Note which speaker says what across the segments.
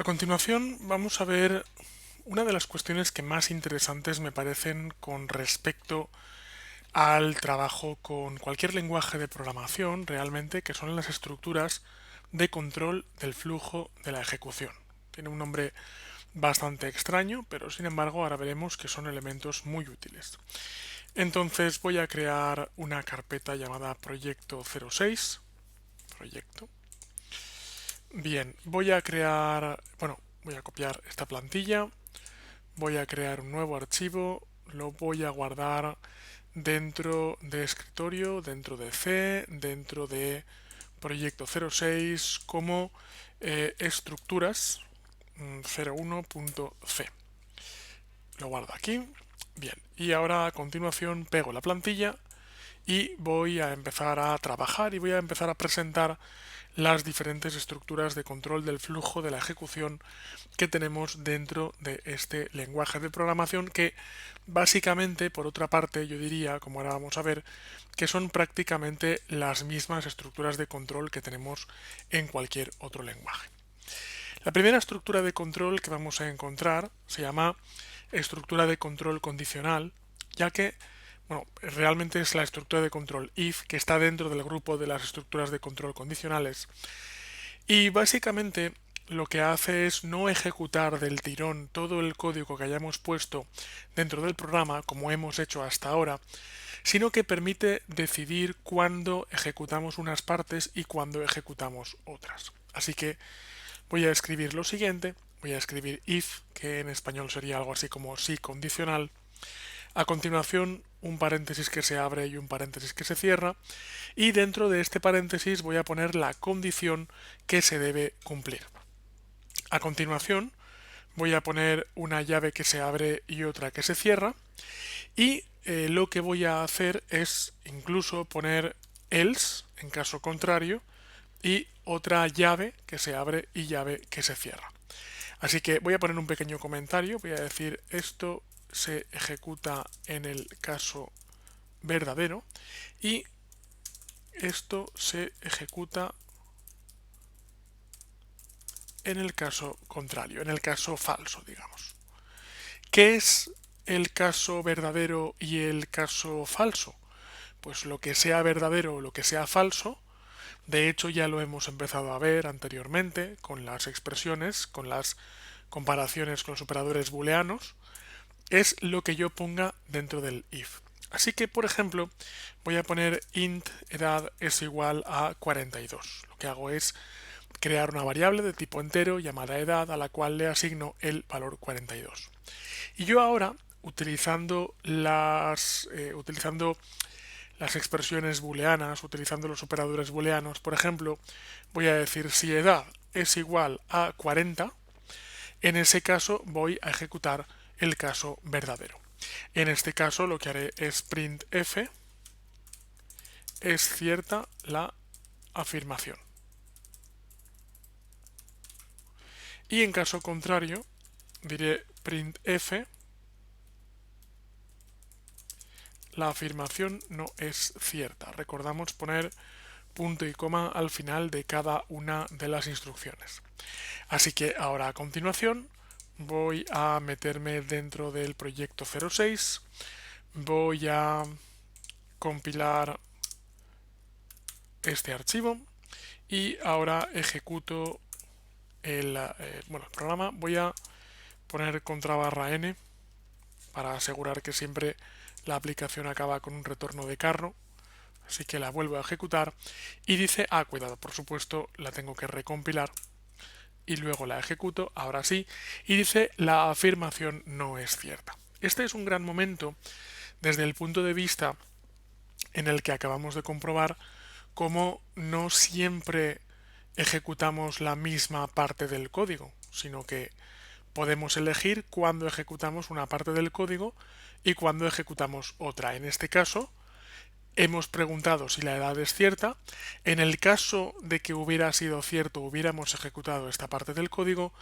Speaker 1: A continuación vamos a ver una de las cuestiones que más interesantes me parecen con respecto al trabajo con cualquier lenguaje de programación realmente, que son las estructuras de control del flujo de la ejecución. Tiene un nombre bastante extraño, pero sin embargo ahora veremos que son elementos muy útiles. Entonces voy a crear una carpeta llamada proyecto 06, proyecto. Bien, voy a copiar esta plantilla, voy a crear un nuevo archivo, lo voy a guardar dentro de escritorio, dentro de C, dentro de proyecto 06 como estructuras 01.c. Lo guardo aquí. Bien, y ahora a continuación pego la plantilla y voy a empezar a trabajar y voy a empezar a presentar las diferentes estructuras de control del flujo de la ejecución que tenemos dentro de este lenguaje de programación que básicamente, por otra parte, yo diría, como ahora vamos a ver, que son prácticamente las mismas estructuras de control que tenemos en cualquier otro lenguaje. La primera estructura de control que vamos a encontrar se llama estructura de control condicional, ya que realmente es la estructura de control if que está dentro del grupo de las estructuras de control condicionales y básicamente lo que hace es no ejecutar del tirón todo el código que hayamos puesto dentro del programa, como hemos hecho hasta ahora, sino que permite decidir cuándo ejecutamos unas partes y cuándo ejecutamos otras. Así que voy a escribir lo siguiente, voy a escribir if, que en español sería algo así como si condicional, a continuación un paréntesis que se abre y un paréntesis que se cierra, y dentro de este paréntesis voy a poner la condición que se debe cumplir. A continuación voy a poner una llave que se abre y otra que se cierra, y lo que voy a hacer es incluso poner else en caso contrario y otra llave que se abre y llave que se cierra. Así que voy a poner un pequeño comentario, voy a decir esto se ejecuta en el caso verdadero y esto se ejecuta en el caso contrario, en el caso falso, digamos. ¿Qué es el caso verdadero y el caso falso? Pues lo que sea verdadero o lo que sea falso, de hecho ya lo hemos empezado a ver anteriormente con las expresiones, con las comparaciones con los operadores booleanos, es lo que yo ponga dentro del if. Así que, por ejemplo, voy a poner int edad es igual a 42. Lo que hago es crear una variable de tipo entero llamada edad a la cual le asigno el valor 42. Y yo ahora, utilizando las expresiones booleanas, utilizando los operadores booleanos, por ejemplo, voy a decir si edad es igual a 40, en ese caso voy a ejecutar el caso verdadero. En este caso lo que haré es printf es cierta la afirmación. Y en caso contrario diré printf la afirmación no es cierta. Recordamos poner punto y coma al final de cada una de las instrucciones. Así que ahora a continuación voy a meterme dentro del proyecto 06, voy a compilar este archivo y ahora ejecuto el programa. Voy a poner contra barra n para asegurar que siempre la aplicación acaba con un retorno de carro. Así que la vuelvo a ejecutar y dice, cuidado, por supuesto la tengo que recompilar y luego la ejecuto, ahora sí, y dice la afirmación no es cierta. Este es un gran momento desde el punto de vista en el que acabamos de comprobar cómo no siempre ejecutamos la misma parte del código, sino que podemos elegir cuándo ejecutamos una parte del código y cuándo ejecutamos otra. En este caso, hemos preguntado si la edad es cierta. En el caso de que hubiera sido cierto, hubiéramos ejecutado esta parte del código,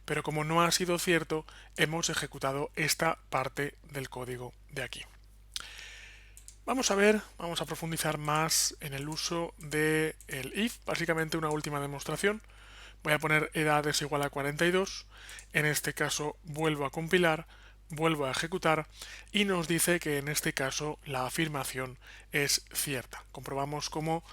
Speaker 1: pero como no ha sido cierto, hemos ejecutado esta parte del código de aquí. Vamos a profundizar más en el uso del if, básicamente una última demostración. voy a poner edad es igual a 42, en este caso vuelvo a compilar, vuelvo a ejecutar y nos dice que en este caso la afirmación es cierta. Comprobamos cómo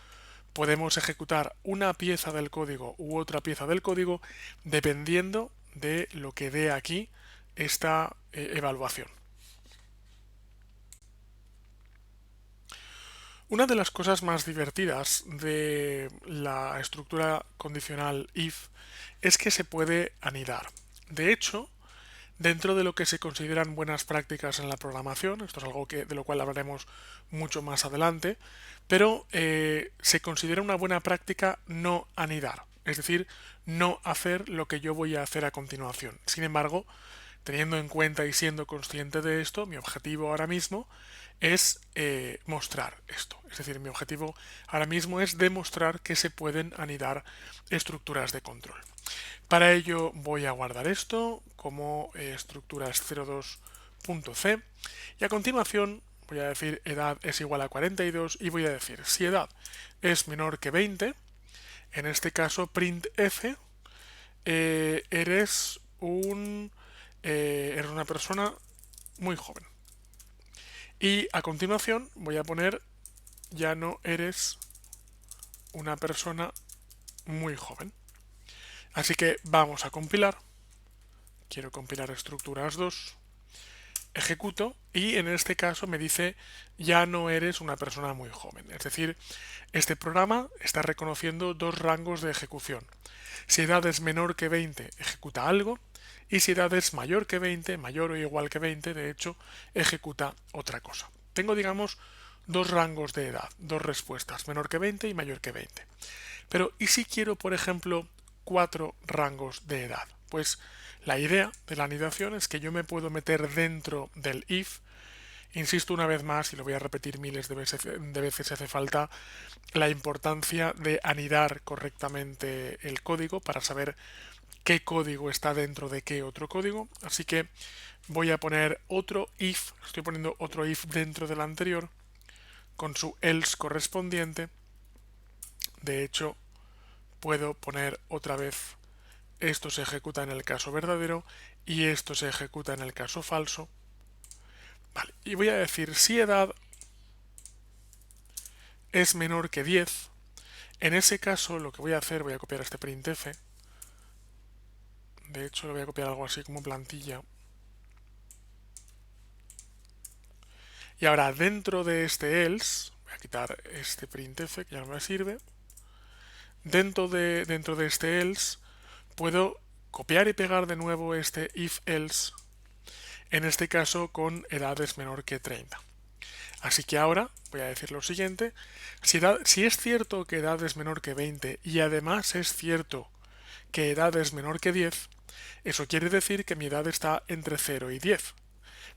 Speaker 1: podemos ejecutar una pieza del código u otra pieza del código dependiendo de lo que dé aquí esta evaluación. Una de las cosas más divertidas de la estructura condicional if es que se puede anidar. De hecho, dentro de lo que se consideran buenas prácticas en la programación, esto es algo de lo cual hablaremos mucho más adelante, pero se considera una buena práctica no anidar, es decir, no hacer lo que yo voy a hacer a continuación. Sin embargo, teniendo en cuenta y siendo consciente de esto, mi objetivo ahora mismo es mostrar esto. Es decir, mi objetivo ahora mismo es demostrar que se pueden anidar estructuras de control. Para ello voy a guardar esto como estructuras 02.c y a continuación voy a decir edad es igual a 42 y voy a decir si edad es menor que 20, en este caso printf, eres una persona muy joven. Y a continuación voy a poner ya no eres una persona muy joven. Así que vamos a compilar. Quiero compilar estructuras 2. Ejecuto y en este caso me dice ya no eres una persona muy joven. Es decir, este programa está reconociendo dos rangos de ejecución. Si edad es menor que 20, ejecuta algo. Y si edad es mayor que 20, mayor o igual que 20, de hecho, ejecuta otra cosa. Tengo, digamos, dos rangos de edad, dos respuestas, menor que 20 y mayor que 20. Pero, ¿y si quiero, por ejemplo, 4 rangos de edad? Pues la idea de la anidación es que yo me puedo meter dentro del if. Insisto una vez más, y lo voy a repetir miles de veces si hace falta, la importancia de anidar correctamente el código para saber qué código está dentro de qué otro código. Así que voy a poner otro if, estoy poniendo otro if dentro del anterior, con su else correspondiente. De hecho, puedo poner otra vez esto se ejecuta en el caso verdadero y esto se ejecuta en el caso falso. Vale, y voy a decir si edad es menor que 10. En ese caso lo que voy a hacer, voy a copiar este printf. De hecho, lo voy a copiar algo así como plantilla. Y ahora dentro de este else, voy a quitar este printf que ya no me sirve. Dentro de este else puedo copiar y pegar de nuevo este if else, en este caso con edades menor que 30. Así que ahora voy a decir lo siguiente, si es cierto que edad es menor que 20 y además es cierto que edad es menor que 10, eso quiere decir que mi edad está entre 0 y 10.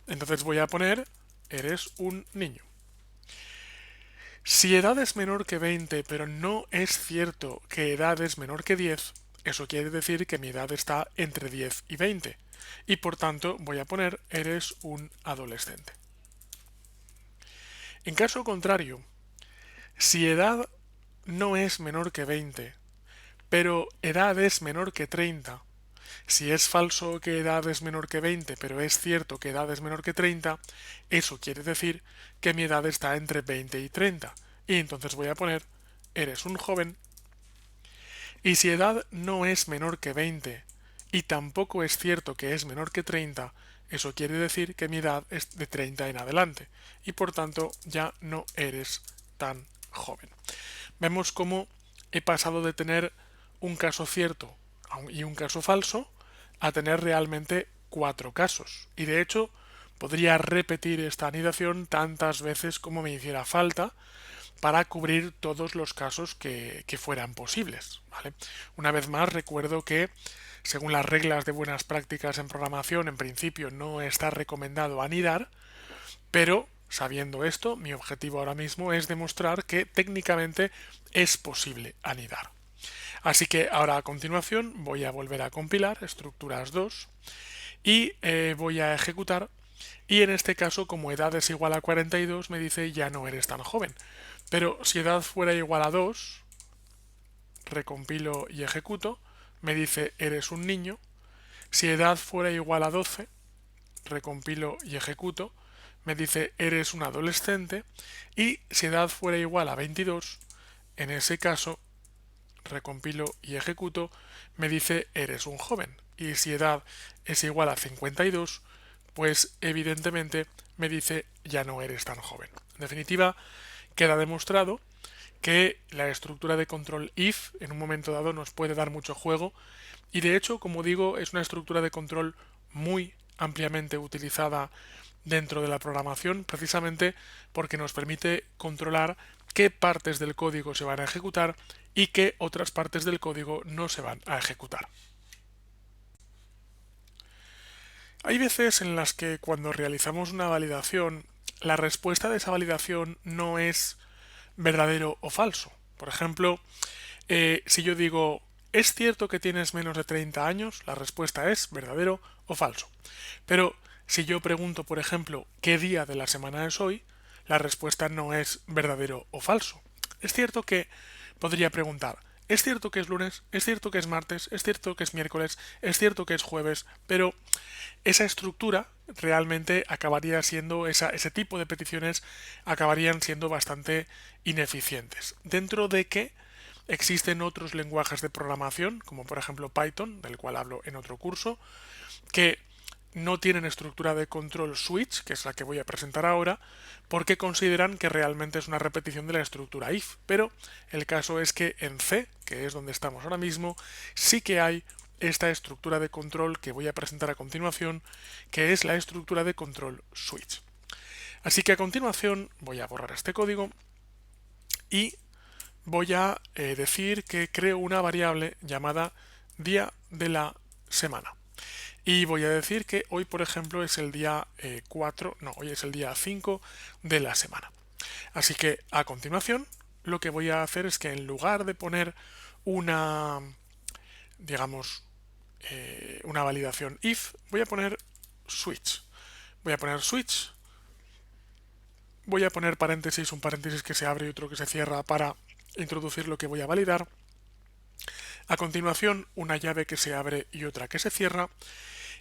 Speaker 1: Entonces voy a poner eres un niño. Si edad es menor que 20 pero no es cierto que edad es menor que 10, eso quiere decir que mi edad está entre 10 y 20 y por tanto voy a poner eres un adolescente. En caso contrario, si edad no es menor que 20 pero edad es menor que 30, si es falso que edad es menor que 20 pero es cierto que edad es menor que 30, eso quiere decir que mi edad está entre 20 y 30 y entonces voy a poner eres un joven. Y si edad no es menor que 20 y tampoco es cierto que es menor que 30, eso quiere decir que mi edad es de 30 en adelante y por tanto ya no eres tan joven. Vemos cómo he pasado de tener un caso cierto y un caso falso a tener realmente 4 casos. Y de hecho podría repetir esta anidación tantas veces como me hiciera falta para cubrir todos los casos que fueran posibles. ¿Vale? Una vez más, recuerdo que según las reglas de buenas prácticas en programación, en principio no está recomendado anidar, pero sabiendo esto, mi objetivo ahora mismo es demostrar que técnicamente es posible anidar. Así que ahora a continuación voy a volver a compilar estructuras 2 y voy a ejecutar y en este caso como edad es igual a 42 me dice ya no eres tan joven. Pero si edad fuera igual a 2, recompilo y ejecuto, me dice eres un niño. Si edad fuera igual a 12, recompilo y ejecuto, me dice eres un adolescente. Y si edad fuera igual a 22, en ese caso, recompilo y ejecuto, me dice eres un joven. Y si edad es igual a 52, pues evidentemente me dice ya no eres tan joven. En definitiva, queda demostrado que la estructura de control if en un momento dado nos puede dar mucho juego y de hecho, como digo, es una estructura de control muy ampliamente utilizada dentro de la programación precisamente porque nos permite controlar qué partes del código se van a ejecutar y qué otras partes del código no se van a ejecutar. Hay veces en las que cuando realizamos una validación, la respuesta de esa validación no es verdadero o falso. Por ejemplo, si yo digo, ¿es cierto que tienes menos de 30 años? La respuesta es verdadero o falso. Pero si yo pregunto, por ejemplo, ¿qué día de la semana es hoy? La respuesta no es verdadero o falso. Es cierto que podría preguntar, ¿es cierto que es lunes? ¿Es cierto que es martes? ¿Es cierto que es miércoles? ¿Es cierto que es jueves? Pero esa estructura realmente acabaría siendo, ese tipo de peticiones acabarían siendo bastante ineficientes. Dentro de que existen otros lenguajes de programación, como por ejemplo Python, del cual hablo en otro curso, que no tienen estructura de control switch, que es la que voy a presentar ahora, porque consideran que realmente es una repetición de la estructura if. Pero el caso es que en C, que es donde estamos ahora mismo, sí que hay esta estructura de control que voy a presentar a continuación, que es la estructura de control switch. Así que a continuación voy a borrar este código y voy a decir que creo una variable llamada día de la semana. Y voy a decir que hoy, por ejemplo, es el día 4, no, hoy es el día 5 de la semana. Así que a continuación lo que voy a hacer es que en lugar de poner una, digamos, una validación if, voy a poner switch. Voy a poner switch, voy a poner paréntesis, un paréntesis que se abre y otro que se cierra para introducir lo que voy a validar. A continuación, una llave que se abre y otra que se cierra.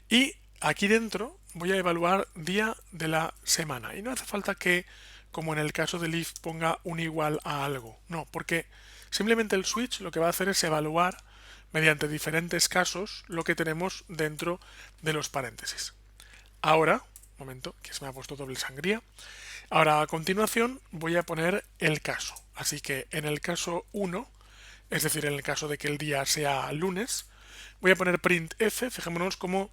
Speaker 1: Y aquí dentro voy a evaluar día de la semana. Y no hace falta que, como en el caso del if, ponga un igual a algo. No, porque simplemente el switch lo que va a hacer es evaluar mediante diferentes casos lo que tenemos dentro de los paréntesis. Ahora, un momento, que se me ha puesto doble sangría. Ahora a continuación voy a poner el caso. Así que en el caso 1, es decir, en el caso de que el día sea lunes, voy a poner printf, fijémonos cómo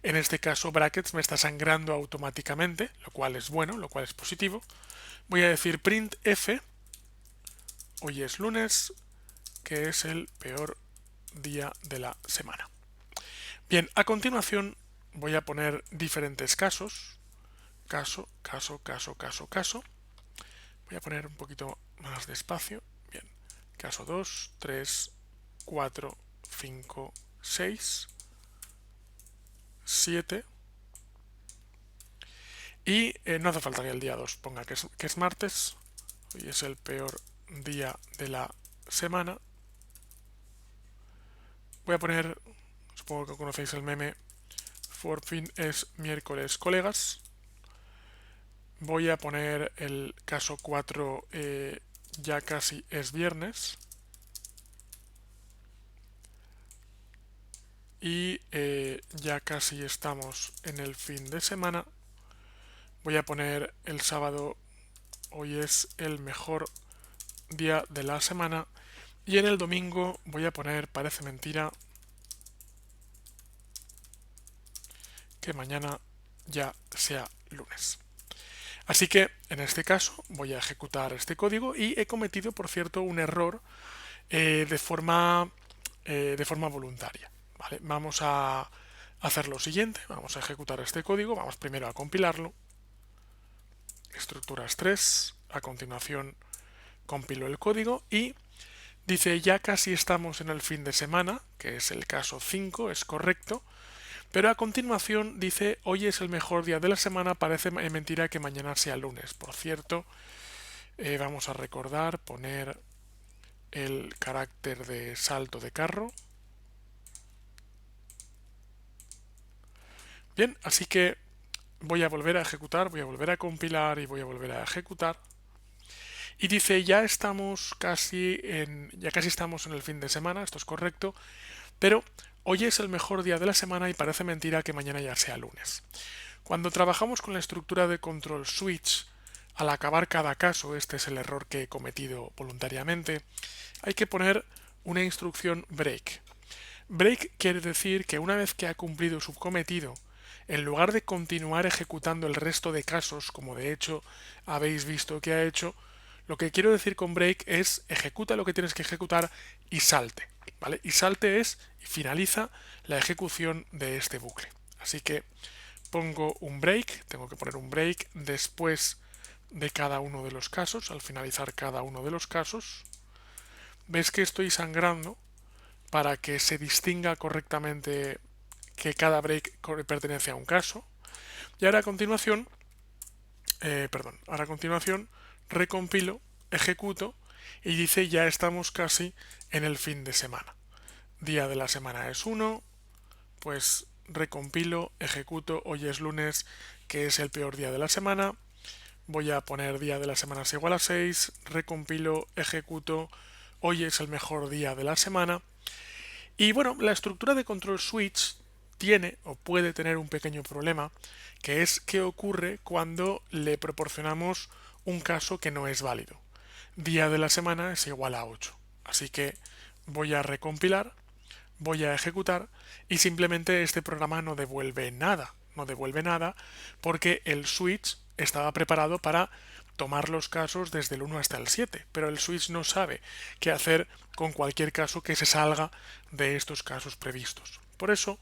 Speaker 1: en este caso brackets me está sangrando automáticamente, lo cual es bueno, lo cual es positivo. Voy a decir printf, hoy es lunes, que es el peor día de la semana. Bien, a continuación voy a poner diferentes casos. Caso, caso, caso, caso, caso. Voy a poner un poquito más despacio. Bien, caso 2, 3, 4, 5, 6, 7. Y no hace falta que el día 2 ponga que es martes. Hoy es el peor día de la semana. Voy a poner, supongo que conocéis el meme, por fin es miércoles, colegas. Voy a poner el caso 4, ya casi es viernes. Y ya casi estamos en el fin de semana. Voy a poner el sábado, hoy es el mejor día de la semana. Y en el domingo voy a poner, parece mentira, que mañana ya sea lunes. Así que en este caso voy a ejecutar este código y he cometido, por cierto, un error de forma voluntaria. ¿Vale? Vamos a hacer lo siguiente, vamos a ejecutar este código, vamos primero a compilarlo, estructuras 3, a continuación compilo el código y dice ya casi estamos en el fin de semana, que es el caso 5, es correcto, pero a continuación dice hoy es el mejor día de la semana, parece mentira que mañana sea lunes. Por cierto, vamos a recordar poner el carácter de salto de carro. Bien, así que voy a volver a ejecutar, voy a volver a compilar y voy a volver a ejecutar. Y dice, ya casi estamos en el fin de semana, esto es correcto, pero hoy es el mejor día de la semana y parece mentira que mañana ya sea lunes. Cuando trabajamos con la estructura de control switch, al acabar cada caso, este es el error que he cometido voluntariamente, hay que poner una instrucción break. Break quiere decir que una vez que ha cumplido su cometido, en lugar de continuar ejecutando el resto de casos, como de hecho habéis visto que ha hecho, lo que quiero decir con break es ejecuta lo que tienes que ejecutar y salte, ¿vale? Y salte es y finaliza la ejecución de este bucle. Así que pongo un break, tengo que poner un break después de cada uno de los casos, al finalizar cada uno de los casos. ¿Ves que estoy sangrando para que se distinga correctamente que cada break pertenece a un caso? Y ahora a continuación, ahora a continuación recompilo, ejecuto y dice ya estamos casi en el fin de semana. Día de la semana es 1, pues recompilo, ejecuto, hoy es lunes, que es el peor día de la semana. Voy a poner día de la semana es igual a 6, recompilo, ejecuto, hoy es el mejor día de la semana. Y bueno, la estructura de control switch tiene o puede tener un pequeño problema, que es qué ocurre cuando le proporcionamos un caso que no es válido. Día de la semana es igual a 8. Así que voy a recompilar, voy a ejecutar y simplemente este programa no devuelve nada. No devuelve nada porque el switch estaba preparado para tomar los casos desde el 1 hasta el 7, pero el switch no sabe qué hacer con cualquier caso que se salga de estos casos previstos. Por eso,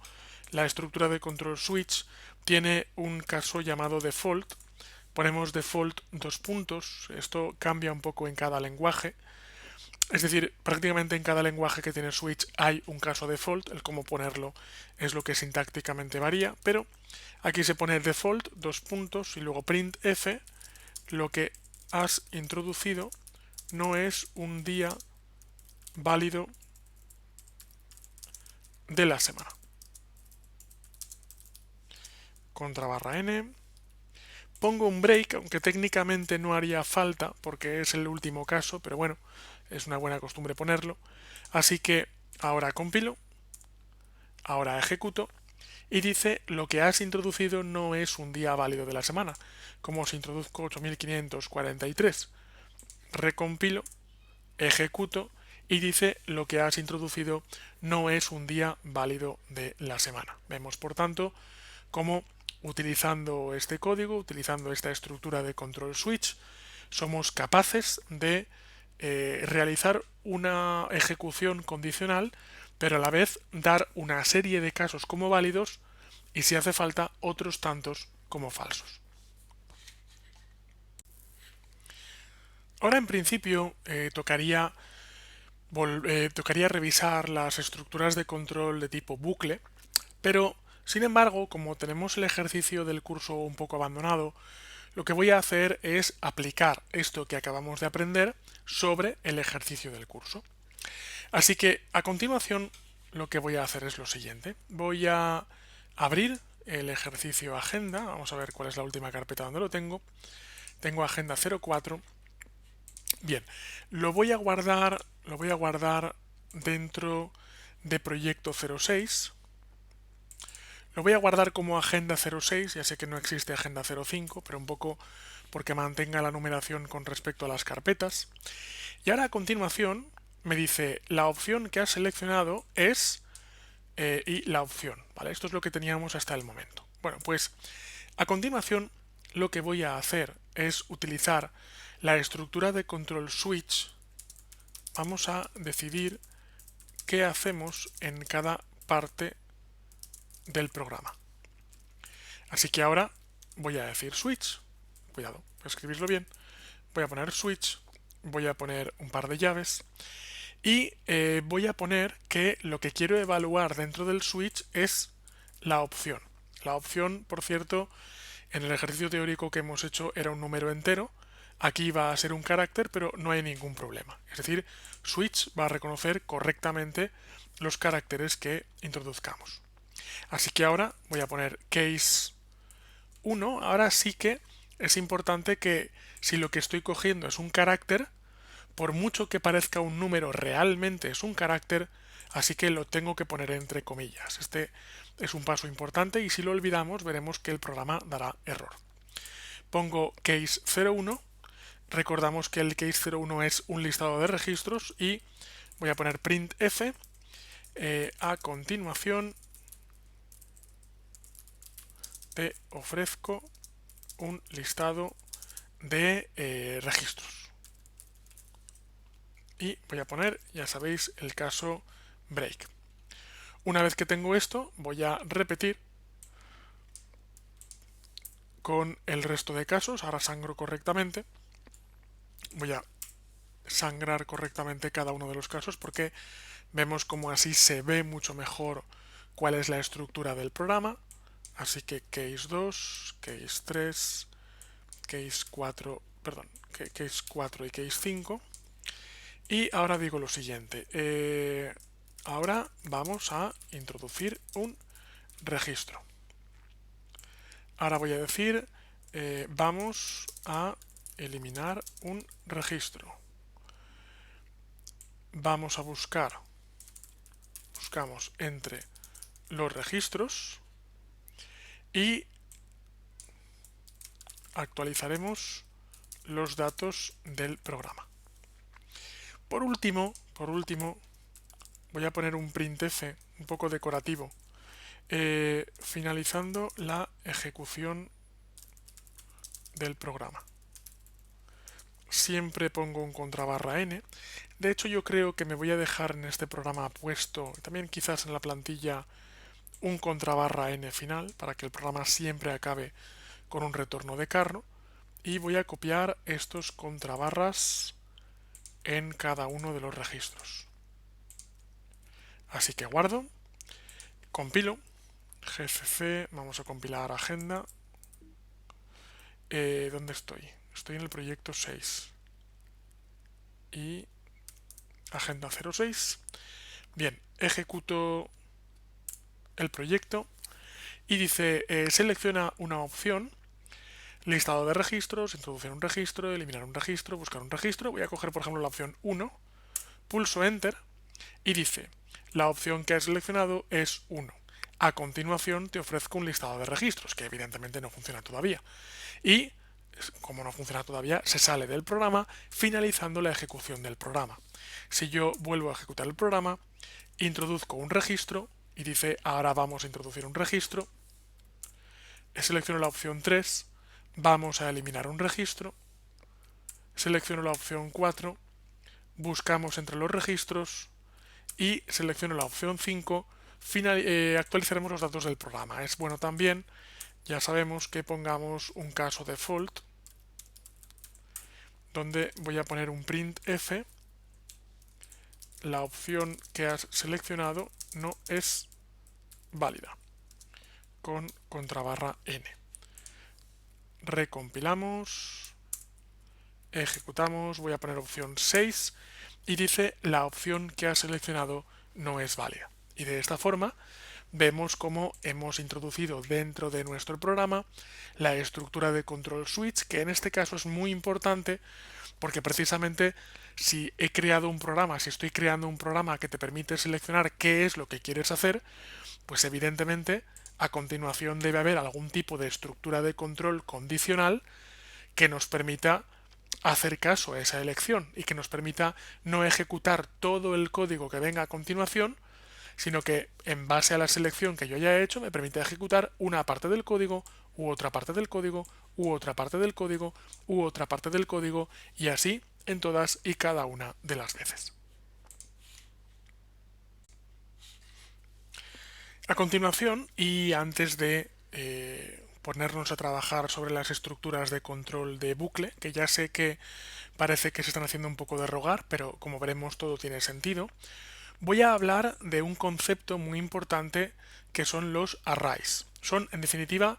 Speaker 1: la estructura de control switch tiene un caso llamado default. Ponemos default dos puntos, esto cambia un poco en cada lenguaje. Es decir, prácticamente en cada lenguaje que tiene Switch hay un caso default, el cómo ponerlo es lo que sintácticamente varía, pero aquí se pone default, dos puntos, y luego printf, lo que has introducido no es un día válido de la semana. Contra barra n. Pongo un break, aunque técnicamente no haría falta porque es el último caso, pero bueno, es una buena costumbre ponerlo. Así que ahora compilo, ahora ejecuto y dice lo que has introducido no es un día válido de la semana, como si introduzco 8543. Recompilo, ejecuto y dice lo que has introducido no es un día válido de la semana. Vemos por tanto cómo utilizando este código, utilizando esta estructura de control switch, somos capaces de realizar una ejecución condicional, pero a la vez dar una serie de casos como válidos y si hace falta otros tantos como falsos. Ahora en principio tocaría revisar las estructuras de control de tipo bucle, pero sin embargo, como tenemos el ejercicio del curso un poco abandonado, lo que voy a hacer es aplicar esto que acabamos de aprender sobre el ejercicio del curso. Así que a continuación lo que voy a hacer es lo siguiente. Voy a abrir el ejercicio agenda. Vamos a ver cuál es la última carpeta donde lo tengo. Tengo agenda 04. Bien, lo voy a guardar dentro de proyecto 06. Lo voy a guardar como agenda 06, ya sé que no existe agenda 05, pero un poco porque mantenga la numeración con respecto a las carpetas. Y ahora a continuación me dice la opción que has seleccionado es y la opción, ¿vale? Esto es lo que teníamos hasta el momento. Bueno, pues a continuación lo que voy a hacer es utilizar la estructura de control switch. Vamos a decidir qué hacemos en cada parte del programa. Así que ahora voy a decir switch. Cuidado, voy a escribirlo bien. Voy a poner switch. Voy a poner un par de llaves. Y voy a poner que lo que quiero evaluar dentro del switch es la opción. La opción, por cierto, en el ejercicio teórico que hemos hecho era un número entero. Aquí va a ser un carácter, pero no hay ningún problema. Es decir, switch va a reconocer correctamente los caracteres que introduzcamos. Así que ahora voy a poner case 1. Ahora sí que es importante que si lo que estoy cogiendo es un carácter, por mucho que parezca un número, realmente es un carácter, así que lo tengo que poner entre comillas. Este es un paso importante y si lo olvidamos veremos que el programa dará error. Pongo case 01, recordamos que el case 01 es un listado de registros y voy a poner printf. A continuación te ofrezco un listado de registros. Y voy a poner, ya sabéis, el caso break. Una vez que tengo esto, voy a repetir con el resto de casos. Ahora sangro correctamente. Voy a sangrar correctamente cada uno de los casos porque vemos como así se ve mucho mejor cuál es la estructura del programa. Así que case 2, case 3, case 4, perdón, case 4 y case 5. Y ahora digo lo siguiente. Ahora vamos a introducir un registro. Ahora voy a decir, vamos a eliminar un registro. Vamos a buscamos entre los registros y actualizaremos los datos del programa. Por último, voy a poner un printf un poco decorativo, finalizando la ejecución del programa. Siempre pongo un contrabarra n. De hecho, yo creo que me voy a dejar en este programa puesto, también quizás en la plantilla, un contrabarra n final, para que el programa siempre acabe con un retorno de carro. Y voy a copiar estos contrabarras en cada uno de los registros. Así que guardo, compilo, gcc, vamos a compilar agenda. ¿Dónde estoy? Estoy en el proyecto 6 y agenda 06. Bien, ejecuto el proyecto y dice selecciona una opción, listado de registros, introducir un registro, eliminar un registro, buscar un registro. Voy a coger por ejemplo la opción 1, pulso enter y dice la opción que has seleccionado es 1. A continuación te ofrezco un listado de registros, que evidentemente no funciona todavía. Y como no funciona todavía, se sale del programa finalizando la ejecución del programa. Si yo vuelvo a ejecutar el programa, introduzco un registro y dice ahora vamos a introducir un registro, selecciono la opción 3, vamos a eliminar un registro, selecciono la opción 4, buscamos entre los registros y selecciono la opción 5, actualizaremos los datos del programa. Es bueno también, ya sabemos, que pongamos un caso default donde voy a poner un printf, la opción que has seleccionado no es válida, con contrabarra n. Recompilamos, ejecutamos, voy a poner opción 6 y dice la opción que has seleccionado no es válida. Y de esta forma vemos cómo hemos introducido dentro de nuestro programa la estructura de control switch, que en este caso es muy importante porque precisamente si he creado un programa, si estoy creando un programa que te permite seleccionar qué es lo que quieres hacer, pues evidentemente a continuación debe haber algún tipo de estructura de control condicional que nos permita hacer caso a esa elección y que nos permita no ejecutar todo el código que venga a continuación, sino que en base a la selección que yo haya hecho me permite ejecutar una parte del código u otra parte del código u otra parte del código u otra parte del código y así en todas y cada una de las veces. A continuación, y antes de ponernos a trabajar sobre las estructuras de control de bucle, que ya sé que parece que se están haciendo un poco de rogar, pero como veremos todo tiene sentido, voy a hablar de un concepto muy importante que son los arrays. Son, en definitiva,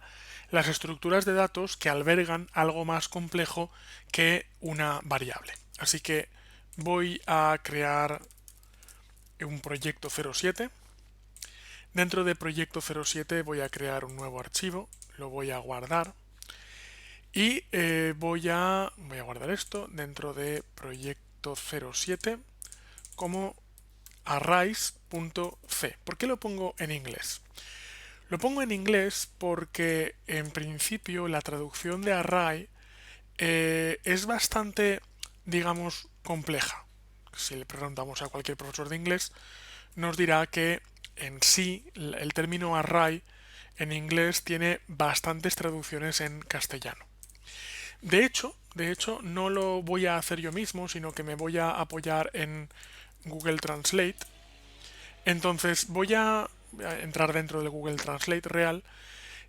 Speaker 1: las estructuras de datos que albergan algo más complejo que una variable. Así que voy a crear un proyecto 07. Dentro de proyecto 07 voy a crear un nuevo archivo, lo voy a guardar y voy a guardar esto dentro de proyecto 07 como arrays.c. ¿Por qué lo pongo en inglés? Lo pongo en inglés porque en principio la traducción de array es bastante, digamos, compleja. Si le preguntamos a cualquier profesor de inglés, nos dirá que en sí el término array en inglés tiene bastantes traducciones en castellano. De hecho, no lo voy a hacer yo mismo, sino que me voy a apoyar en Google Translate. Entonces voy a entrar dentro del Google Translate real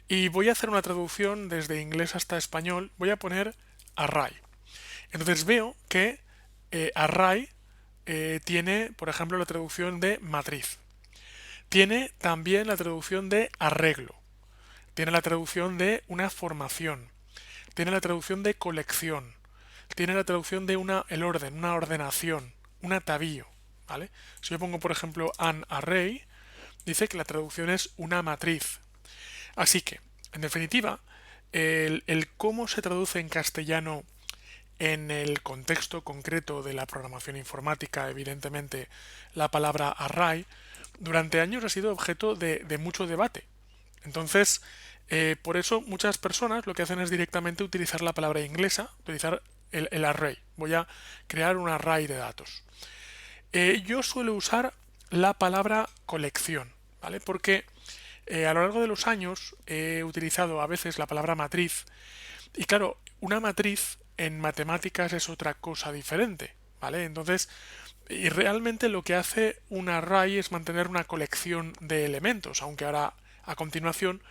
Speaker 1: y voy a hacer una traducción desde inglés hasta español. Voy a poner array. Entonces veo que array tiene, por ejemplo, la traducción de matriz. Tiene también la traducción de arreglo. Tiene la traducción de una formación. Tiene la traducción de colección. Tiene la traducción de el orden, una ordenación, un atavío. ¿Vale? Si yo pongo, por ejemplo, an array, dice que la traducción es una matriz. Así que, en definitiva, el cómo se traduce en castellano en el contexto concreto de la programación informática, evidentemente, la palabra array, durante años ha sido objeto de mucho debate. Entonces, por eso muchas personas lo que hacen es directamente utilizar la palabra inglesa, utilizar el array. Voy a crear un array de datos. Yo suelo usar la palabra colección, ¿vale? Porque a lo largo de los años he utilizado a veces la palabra matriz y claro, una matriz en matemáticas es otra cosa diferente, ¿vale? Entonces, y realmente lo que hace un array es mantener una colección de elementos, aunque ahora a continuación,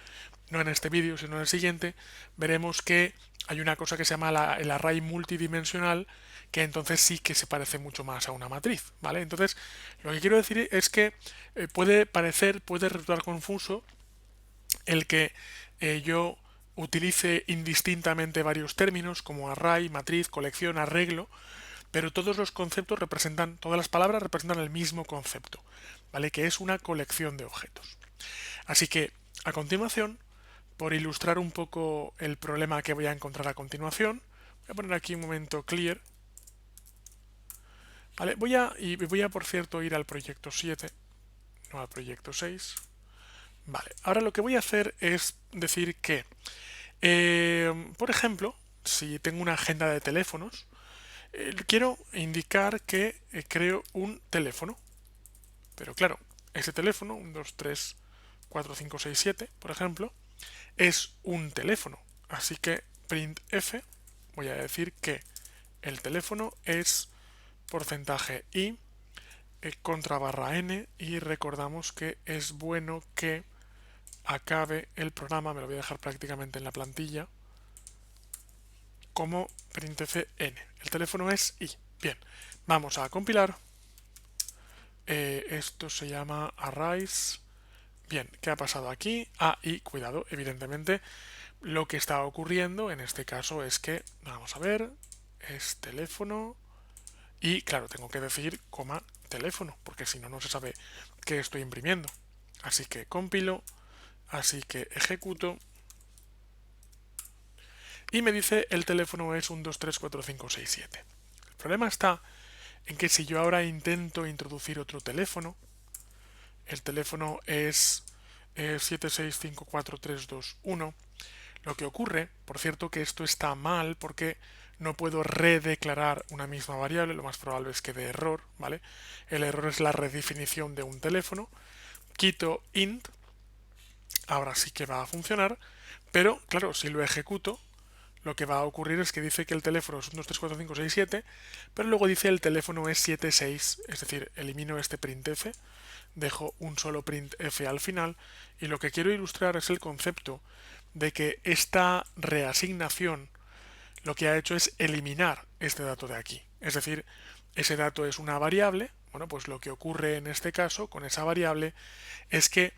Speaker 1: no en este vídeo sino en el siguiente, veremos que hay una cosa que se llama el array multidimensional, que entonces sí que se parece mucho más a una matriz, ¿vale? Entonces, lo que quiero decir es que puede resultar confuso el que yo utilice indistintamente varios términos como array, matriz, colección, arreglo, pero todos los conceptos representan, todas las palabras representan el mismo concepto, ¿vale? Que es una colección de objetos. Así que, a continuación, por ilustrar un poco el problema que voy a encontrar a continuación, voy a poner aquí un momento clear. Vale, voy a por cierto ir al proyecto 7, no al proyecto 6. Vale, ahora lo que voy a hacer es decir que, por ejemplo, si tengo una agenda de teléfonos, quiero indicar que creo un teléfono. Pero claro, ese teléfono, 1, 2, 3, 4, 5, 6, 7, por ejemplo, es un teléfono. Así que printf, voy a decir que el teléfono es porcentaje i contra barra n y recordamos que es bueno que acabe el programa, me lo voy a dejar prácticamente en la plantilla, como printf n. El teléfono es i. Bien, vamos a compilar. Esto se llama arrays. Bien, ¿qué ha pasado aquí? Y cuidado, evidentemente, lo que está ocurriendo en este caso es que, vamos a ver, es teléfono y, claro, tengo que decir coma teléfono, porque si no, no se sabe qué estoy imprimiendo. Así que compilo, así que ejecuto y me dice el teléfono es 1, 2, 3, 4, 5, 6, 7. El problema está en que si yo ahora intento introducir otro teléfono, el teléfono es 7654321. Lo que ocurre, por cierto, que esto está mal porque no puedo redeclarar una misma variable, lo más probable es que dé error, ¿vale? El error es la redefinición de un teléfono. Quito int, ahora sí que va a funcionar, pero claro, si lo ejecuto, lo que va a ocurrir es que dice que el teléfono es 1, 2, 3, 4, 5, 6, 7, pero luego dice el teléfono es 7, 6, es decir, elimino este printf, dejo un solo printf al final, y lo que quiero ilustrar es el concepto de que esta reasignación lo que ha hecho es eliminar este dato de aquí. Es decir, ese dato es una variable, bueno, pues lo que ocurre en este caso con esa variable es que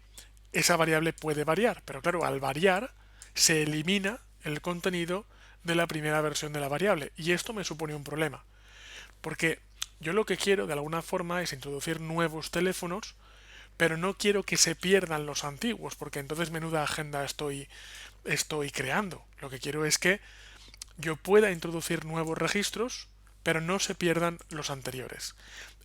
Speaker 1: esa variable puede variar, pero claro, al variar se elimina el contenido de la primera versión de la variable y esto me supone un problema porque yo lo que quiero de alguna forma es introducir nuevos teléfonos pero no quiero que se pierdan los antiguos, porque entonces menuda agenda estoy creando. Lo que quiero es que yo pueda introducir nuevos registros, pero no se pierdan los anteriores.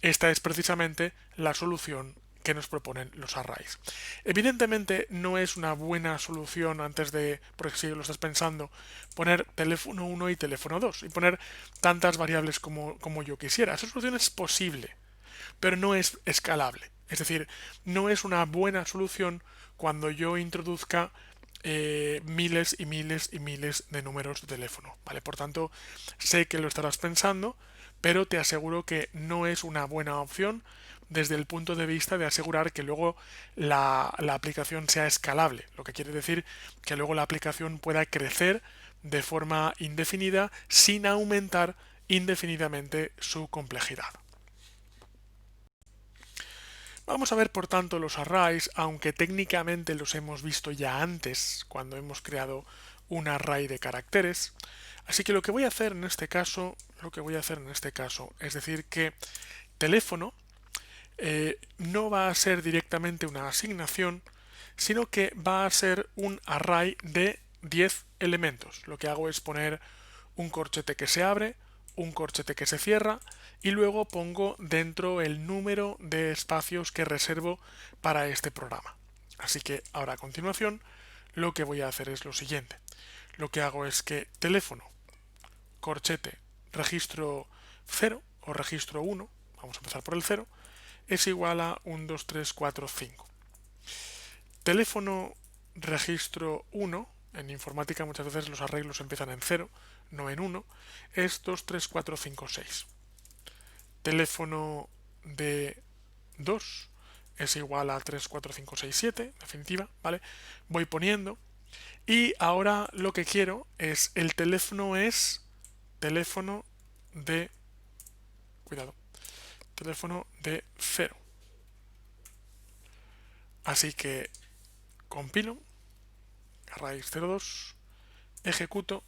Speaker 1: Esta es precisamente la solución que nos proponen los arrays. Evidentemente no es una buena solución antes de, porque si lo estás pensando, poner teléfono 1 y teléfono 2 y poner tantas variables como yo quisiera. Esa solución es posible, pero no es escalable. Es decir, no es una buena solución cuando yo introduzca miles y miles y miles de números de teléfono, ¿vale? Por tanto, sé que lo estarás pensando, pero te aseguro que no es una buena opción desde el punto de vista de asegurar que luego la aplicación sea escalable, lo que quiere decir que luego la aplicación pueda crecer de forma indefinida sin aumentar indefinidamente su complejidad. Vamos a ver por tanto los arrays, aunque técnicamente los hemos visto ya antes cuando hemos creado un array de caracteres. Así que lo que voy a hacer en este caso, es decir que teléfono no va a ser directamente una asignación, sino que va a ser un array de 10 elementos. Lo que hago es poner un corchete que se abre, un corchete que se cierra y luego pongo dentro el número de espacios que reservo para este programa. Así que ahora a continuación lo que voy a hacer es lo siguiente. Lo que hago es que teléfono, corchete, registro 0 o registro 1, vamos a empezar por el 0, es igual a 1, 2, 3, 4, 5. Teléfono registro 1, en informática muchas veces los arreglos empiezan en 0, no en 1, es 2, 3, 4, 5, 6. Teléfono de 2 es igual a 3, 4, 5, 6, 7, en definitiva, ¿vale? Voy poniendo y ahora lo que quiero es el teléfono es teléfono de, cuidado, teléfono de 0. Así que compilo, arrays 02, ejecuto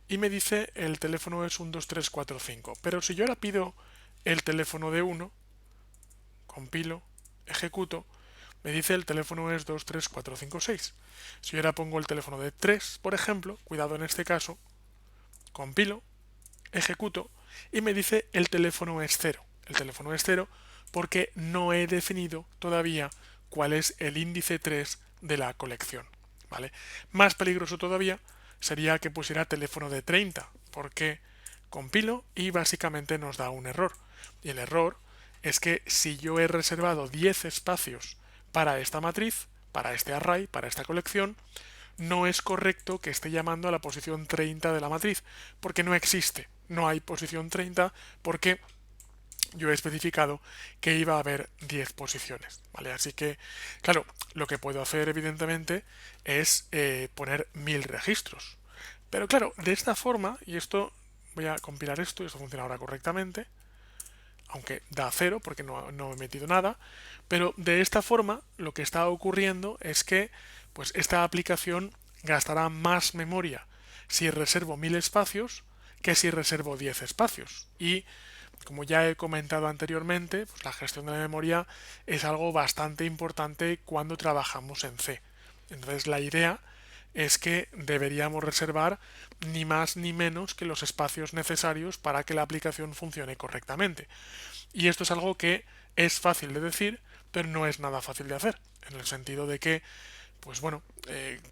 Speaker 1: y me dice el teléfono es 1, 2, 3, 4, 5. Pero si yo ahora pido el teléfono de 1, compilo, ejecuto, me dice el teléfono es 2, 3, 4, 5, 6. Si yo ahora pongo el teléfono de 3, por ejemplo, cuidado en este caso, compilo, ejecuto y me dice el teléfono es 0. El teléfono es 0 porque no he definido todavía cuál es el índice 3 de la colección, ¿vale? Más peligroso todavía sería que pusiera teléfono de 30, porque compilo y básicamente nos da un error. Y el error es que si yo he reservado 10 espacios para esta matriz, para este array, para esta colección, no es correcto que esté llamando a la posición 30 de la matriz, porque no existe, no hay posición 30, porque yo he especificado que iba a haber 10 posiciones, ¿vale? Así que, claro, lo que puedo hacer evidentemente es poner 1000 registros. Pero claro, de esta forma, y esto, voy a compilar esto, y esto funciona ahora correctamente, aunque da 0 porque no he metido nada, pero de esta forma lo que está ocurriendo es que pues esta aplicación gastará más memoria si reservo 1000 espacios que si reservo 10 espacios. Y como ya he comentado anteriormente, pues la gestión de la memoria es algo bastante importante cuando trabajamos en C. Entonces la idea es que deberíamos reservar ni más ni menos que los espacios necesarios para que la aplicación funcione correctamente. Y esto es algo que es fácil de decir, pero no es nada fácil de hacer, en el sentido de que pues bueno,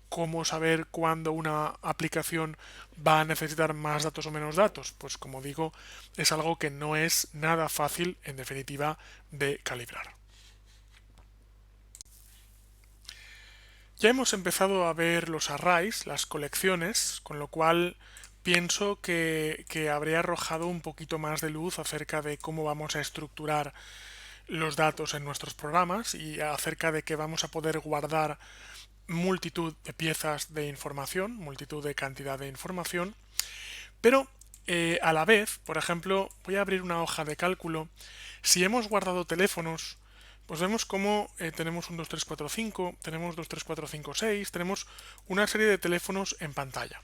Speaker 1: ¿cómo saber cuándo una aplicación va a necesitar más datos o menos datos? Pues como digo, es algo que no es nada fácil, en definitiva, de calibrar. Ya hemos empezado a ver los arrays, las colecciones, con lo cual pienso que habré arrojado un poquito más de luz acerca de cómo vamos a estructurar los datos en nuestros programas y acerca de que vamos a poder guardar multitud de piezas de información, multitud de cantidad de información, pero a la vez, por ejemplo, voy a abrir una hoja de cálculo. Si hemos guardado teléfonos, pues vemos cómo tenemos un 2, 3, 4, 5, tenemos 2, 3, 4, 5, 6, tenemos una serie de teléfonos en pantalla.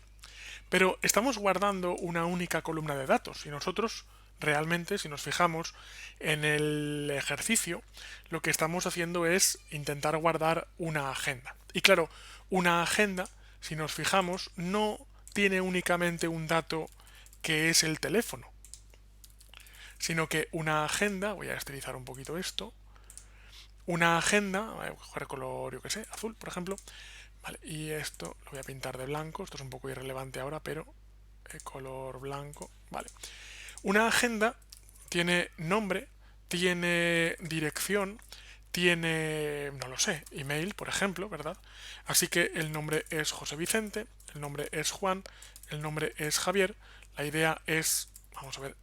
Speaker 1: Pero estamos guardando una única columna de datos y nosotros realmente, si nos fijamos en el ejercicio, lo que estamos haciendo es intentar guardar una agenda. Y claro, una agenda, si nos fijamos, no tiene únicamente un dato que es el teléfono, sino que una agenda, voy a estilizar un poquito esto, una agenda, voy a coger color, yo que sé, azul, por ejemplo, vale, y esto lo voy a pintar de blanco, esto es un poco irrelevante ahora, pero color blanco, vale. Una agenda tiene nombre, tiene dirección, tiene, no lo sé, email, por ejemplo, ¿verdad? Así que el nombre es José Vicente, el nombre es Juan, el nombre es Javier. La idea es, vamos a ver,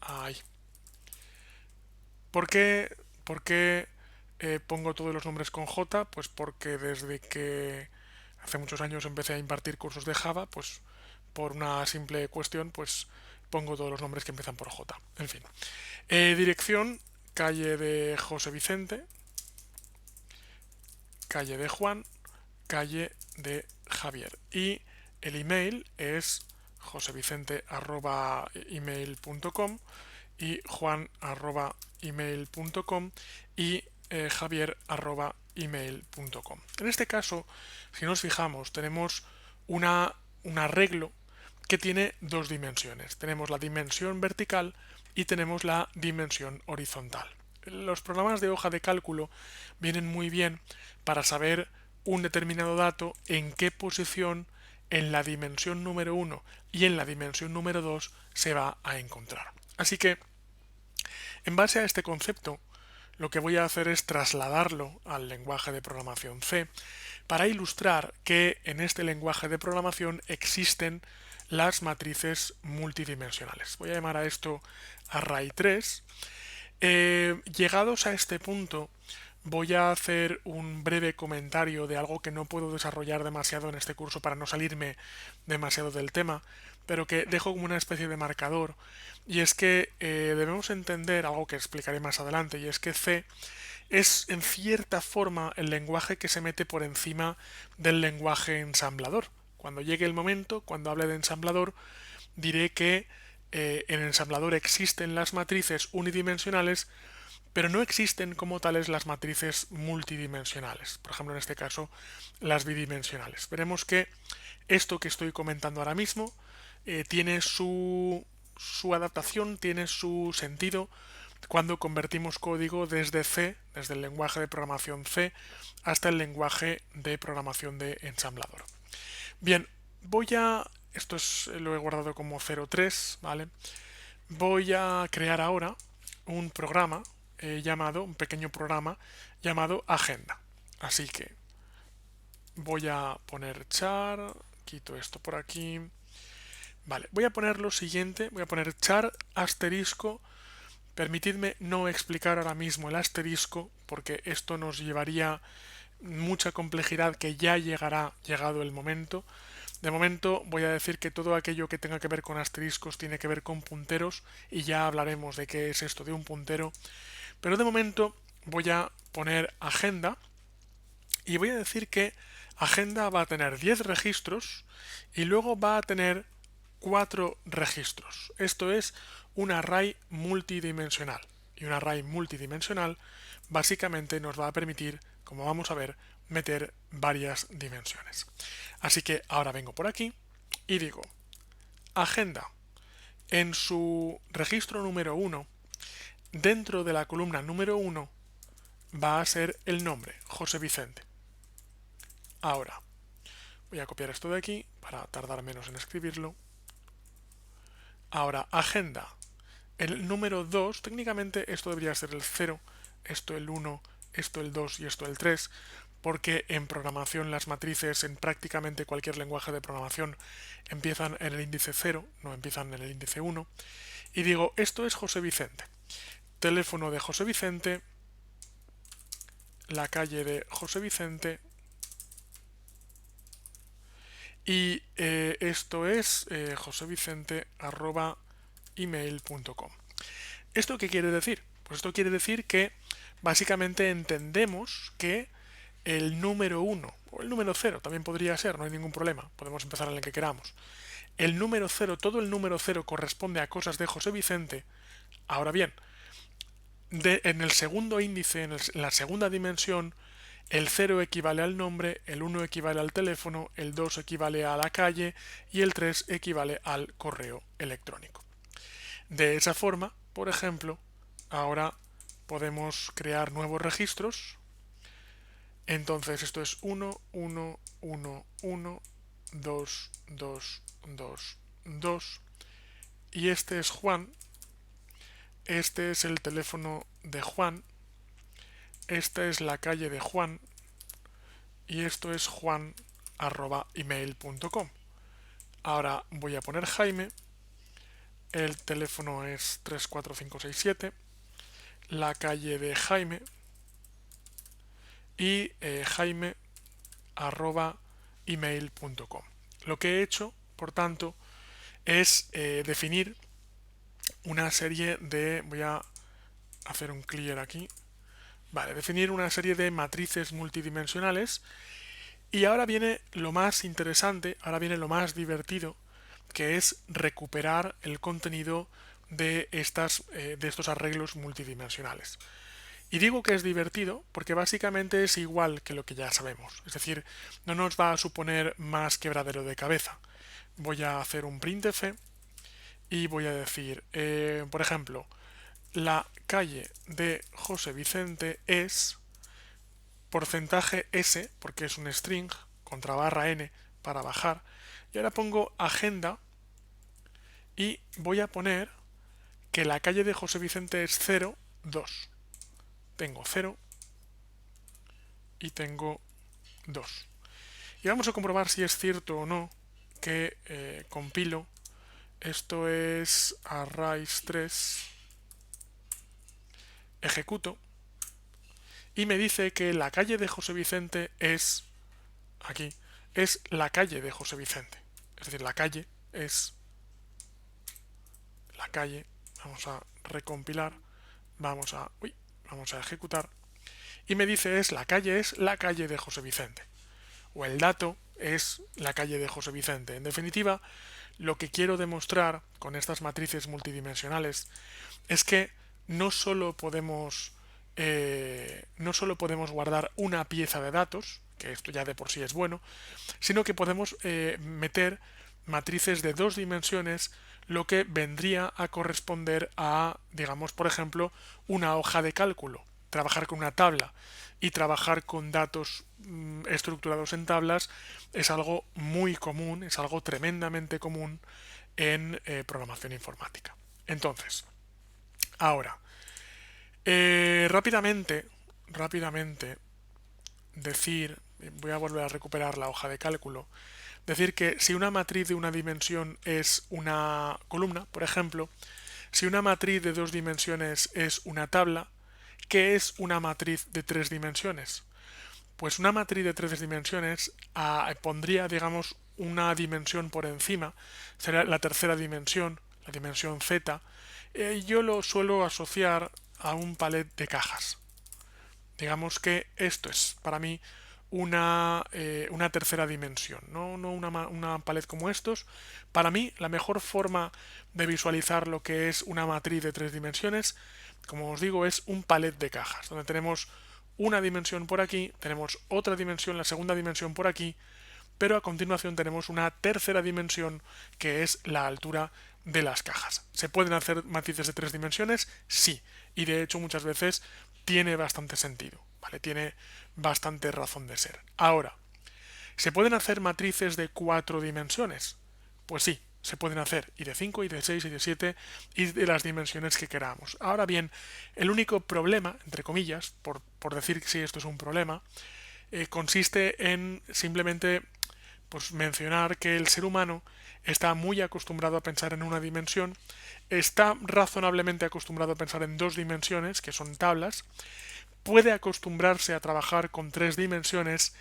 Speaker 1: ay. ¿Por qué pongo todos los nombres con J? Pues porque desde que hace muchos años empecé a impartir cursos de Java, pues por una simple cuestión, pues pongo todos los nombres que empiezan por J. En fin. Dirección, calle de José Vicente, calle de Juan, calle de Javier. Y el email es josevicente@email.com y juan@email.com y javier@email.com. En este caso, si nos fijamos, tenemos un arreglo que tiene dos dimensiones. Tenemos la dimensión vertical y tenemos la dimensión horizontal. Los programas de hoja de cálculo vienen muy bien para saber un determinado dato en qué posición en la dimensión número 1 y en la dimensión número 2 se va a encontrar. Así que, en base a este concepto, lo que voy a hacer es trasladarlo al lenguaje de programación C para ilustrar que en este lenguaje de programación existen las matrices multidimensionales. Voy a llamar a esto array 3. Llegados a este punto, voy a hacer un breve comentario de algo que no puedo desarrollar demasiado en este curso para no salirme demasiado del tema, pero que dejo como una especie de marcador, y es que debemos entender algo que explicaré más adelante, y es que C es en cierta forma el lenguaje que se mete por encima del lenguaje ensamblador. Cuando llegue el momento, cuando hable de ensamblador, diré que en ensamblador existen las matrices unidimensionales, pero no existen como tales las matrices multidimensionales. Por ejemplo, en este caso, las bidimensionales. Veremos que esto que estoy comentando ahora mismo tiene su adaptación, tiene su sentido cuando convertimos código desde C, desde el lenguaje de programación C, hasta el lenguaje de programación de ensamblador. Bien, esto lo he guardado como 03, ¿vale? Voy a crear ahora un programa un pequeño programa llamado agenda. Así que voy a poner char, quito esto por aquí. Vale, voy a poner lo siguiente, voy a poner char asterisco. Permitidme no explicar ahora mismo el asterisco porque esto nos llevaría mucha complejidad que ya llegará llegado el momento. De momento voy a decir que todo aquello que tenga que ver con asteriscos tiene que ver con punteros y ya hablaremos de qué es esto de un puntero. Pero de momento voy a poner agenda y voy a decir que agenda va a tener 10 registros y luego va a tener 4 registros. Esto es un array multidimensional. Y un array multidimensional básicamente nos va a permitir, como vamos a ver, meter varias dimensiones. Así que ahora vengo por aquí y digo agenda. En su registro número 1, dentro de la columna número 1, va a ser el nombre, José Vicente. Ahora, voy a copiar esto de aquí para tardar menos en escribirlo. Ahora, agenda. El número 2, técnicamente esto debería ser el 0, esto el 1, esto el 2 y esto el 3, porque en programación las matrices en prácticamente cualquier lenguaje de programación empiezan en el índice 0, no empiezan en el índice 1. Y digo, esto es José Vicente. Teléfono de José Vicente, la calle de José Vicente, y esto es josevicente@email.com. ¿Esto qué quiere decir? Pues esto quiere decir que básicamente entendemos que el número 1 o el número 0 también podría ser, no hay ningún problema, podemos empezar en el que queramos. El número cero, todo el número cero corresponde a cosas de José Vicente. Ahora bien, en el segundo índice, en la segunda dimensión, el 0 equivale al nombre, el 1 equivale al teléfono, el 2 equivale a la calle y el 3 equivale al correo electrónico. De esa forma, por ejemplo, ahora podemos crear nuevos registros. Entonces esto es 1, 1, 1, 1, 2, 2, 2, 2. Y este es Juan. Este es el teléfono de Juan. Esta es la calle de Juan. Y esto es juan@email.com. Ahora voy a poner Jaime. El teléfono es 34567. La calle de Jaime. Y jaime@email.com. Lo que he hecho, por tanto, es definir una serie de... Voy a hacer un clear aquí. Vale, definir una serie de matrices multidimensionales. Y ahora viene lo más interesante, ahora viene lo más divertido, que es recuperar el contenido de estos arreglos multidimensionales. Y digo que es divertido porque básicamente es igual que lo que ya sabemos. Es decir, no nos va a suponer más quebradero de cabeza. Voy a hacer un printf y voy a decir, por ejemplo, la calle de José Vicente es porcentaje S, porque es un string, contra barra n para bajar. Y ahora pongo agenda y voy a poner que la calle de José Vicente es 0, 2. Tengo 0 y tengo 2. Y vamos a comprobar si es cierto o no que compilo. Esto es arrays 3. Ejecuto. Y me dice que la calle de José Vicente es... Aquí. Es la calle de José Vicente. Es decir, la calle es... La calle. Vamos a recompilar. Vamos a ejecutar. Y me dice la calle de José Vicente. O el dato es la calle de José Vicente. En definitiva, lo que quiero demostrar con estas matrices multidimensionales es que no solo podemos guardar una pieza de datos, que esto ya de por sí es bueno, sino que podemos meter matrices de dos dimensiones, lo que vendría a corresponder a, digamos, por ejemplo, una hoja de cálculo, trabajar con una tabla y trabajar con datos estructurados en tablas es algo muy común, es algo tremendamente común en programación informática. Entonces, ahora, rápidamente decir, voy a volver a recuperar la hoja de cálculo, decir que si una matriz de una dimensión es una columna, por ejemplo, si una matriz de dos dimensiones es una tabla, ¿qué es una matriz de tres dimensiones? Pues una matriz de tres dimensiones pondría, digamos, una dimensión por encima, será la tercera dimensión, la dimensión z. Yo lo suelo asociar a un palet de cajas. Digamos que esto es para mí una tercera dimensión, no una palet como estos. Para mí, la mejor forma de visualizar lo que es una matriz de tres dimensiones, como os digo, es un palet de cajas, donde tenemos una dimensión por aquí, tenemos otra dimensión, la segunda dimensión por aquí, pero a continuación tenemos una tercera dimensión que es la altura de las cajas. ¿Se pueden hacer matrices de tres dimensiones? Sí, y de hecho muchas veces tiene bastante sentido, ¿vale? Tiene bastante razón de ser. Ahora, ¿se pueden hacer matrices de cuatro dimensiones? Pues sí, se pueden hacer, y de 5, y de 6, y de 7, y de las dimensiones que queramos. Ahora bien, el único problema, entre comillas, por decir que sí esto es un problema, consiste en simplemente pues mencionar que el ser humano está muy acostumbrado a pensar en una dimensión, está razonablemente acostumbrado a pensar en dos dimensiones, que son tablas, puede acostumbrarse a trabajar con tres dimensiones,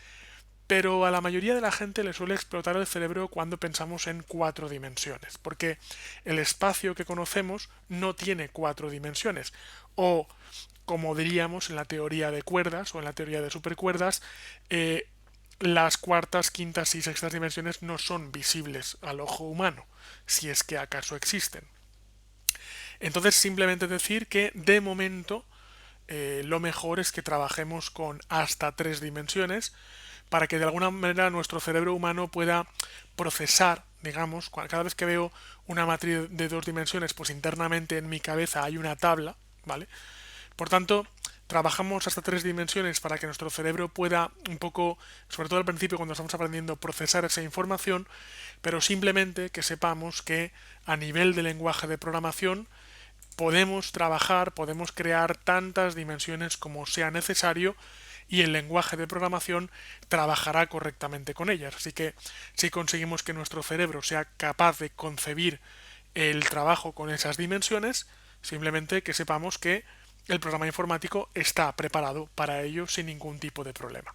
Speaker 1: pero a la mayoría de la gente le suele explotar el cerebro cuando pensamos en cuatro dimensiones, porque el espacio que conocemos no tiene cuatro dimensiones, o como diríamos en la teoría de cuerdas o en la teoría de supercuerdas, las cuartas, quintas y sextas dimensiones no son visibles al ojo humano, si es que acaso existen. Entonces simplemente decir que de momento lo mejor es que trabajemos con hasta 3 dimensiones para que de alguna manera nuestro cerebro humano pueda procesar, digamos, cada vez que veo una matriz de 2 dimensiones, pues internamente en mi cabeza hay una tabla, ¿vale? Por tanto, trabajamos hasta 3 dimensiones para que nuestro cerebro pueda un poco, sobre todo al principio cuando estamos aprendiendo, procesar esa información, pero simplemente que sepamos que a nivel de lenguaje de programación podemos trabajar, podemos crear tantas dimensiones como sea necesario y el lenguaje de programación trabajará correctamente con ellas. Así que si conseguimos que nuestro cerebro sea capaz de concebir el trabajo con esas dimensiones, simplemente que sepamos que el programa informático está preparado para ello sin ningún tipo de problema.